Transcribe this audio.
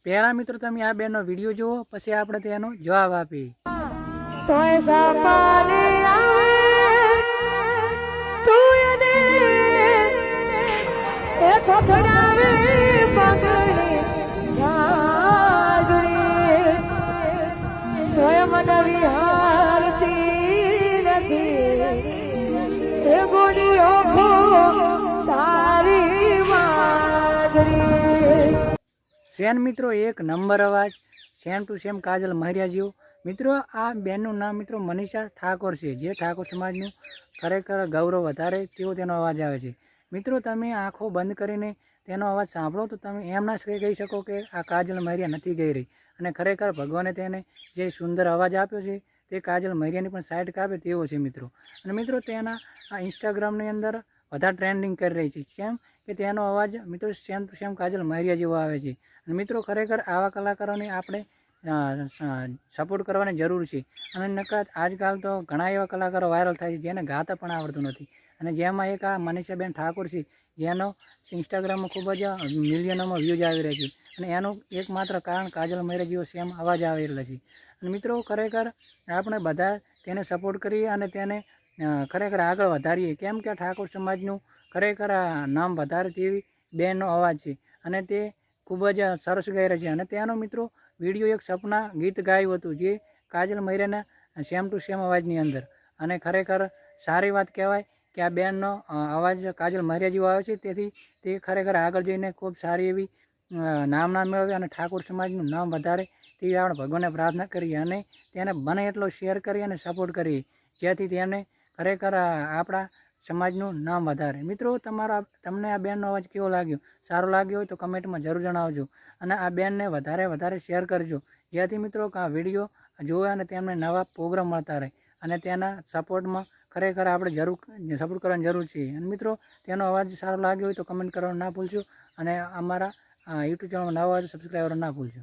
પહેલા મિત્રો તમે આ બેનનો વિડીયો જુઓ, પછી આપણે તેનો જવાબ આપીએ. સેન મિત્રો એક નંબર અવાજ, સેમ ટુ સેમ કાજલ મહેરિયા જેવો. મિત્રો આ બેનનું નામ મિત્રો મનીષા ઠાકોર છે, જે ઠાકોર સમાજનું ખરેખર ગૌરવ વધારે તેવો તેનો અવાજ આવે છે. મિત્રો તમે આંખો બંધ કરીને તેનો અવાજ સાંભળો તો તમે એમ ના કહી શકો કે આ કાજલ મહેરિયા નથી ગઈ રહી. અને ખરેખર ભગવાને તેને જે સુંદર અવાજ આપ્યો છે તે કાજલ મહેરિયાની પણ સાઈડ કાપે તેવો છે મિત્રો. અને મિત્રો તેના આ ઇન્સ્ટાગ્રામની અંદર વધારે ટ્રેન્ડિંગ કરી રહી છે. કેમ કે તેનો અવાજ મિત્રો સેમ ટુ સેમ કાજલ મહેરિયા જેવો આવે છે. અને મિત્રો ખરેખર આવા કલાકારોને આપણે સપોર્ટ કરવાની જરૂર છે. અને નકર આજકાલ તો ઘણા એવા કલાકારો વાયરલ થાય છે જેને ગાતા પણ આવડતું નથી. અને જેમાં એક આ મનીષાબેન ઠાકોર છે, જેનો ઇન્સ્ટાગ્રામમાં ખૂબ જ મિલિયનોમાં વ્યૂઝ આવી રહ્યા છે. અને એનું એકમાત્ર કારણ કાજલ મહેરિયા જેવો સેમ અવાજ આવી રહેલા છે. અને મિત્રો ખરેખર આપણે બધા તેને સપોર્ટ કરીએ અને તેને ખરેખર આગળ વધારીએ. કેમ કે ઠાકોર સમાજનું ખરેખર નામ વધારે તેવી બેનનો અવાજ છે. અને તે ખૂબ જ સરસ ગાઈ રહી છે. અને તેનો મિત્રો વિડીયો એક સપના ગીત ગાયું હતું, જે કાજલ મહેરિયાના સેમ ટુ સેમ અવાજની અંદર. અને ખરેખર સારી વાત કહેવાય કે આ બેનનો અવાજ કાજલ મહેરિયા જેવો આવે છે. તેથી તે ખરેખર આગળ જઈને ખૂબ સારી એવી નામના મેળવે અને ઠાકોર સમાજનું નામ વધારે તેવી આપણે ભગવાનને પ્રાર્થના કરીએ. અને તેને બને એટલો શેર કરીએ અને સપોર્ટ કરીએ, જેથી તેને ખરેખર આપણા સમાજનું નામ વધારે. મિત્રો તમને આ બેનનો અવાજ કેવો લાગ્યો? સારો લાગ્યો હોય તો કમેન્ટમાં જરૂર જણાવજો. અને આ બેનને વધારે શેર કરજો, જેથી મિત્રો આ વિડીયો જોવે અને તેમને નવા પ્રોગ્રામ મળતા રહે. અને તેના સપોર્ટમાં ખરેખર આપણે સપોર્ટ કરવાની જરૂર છે. અને મિત્રો તેનો અવાજ સારો લાગ્યો હોય તો કમેન્ટ કરવાનું ના ભૂલજો. અને અમારા યુટ્યુબ ચેનલમાં નવા સબસ્ક્રાઈબર ના ભૂલજો.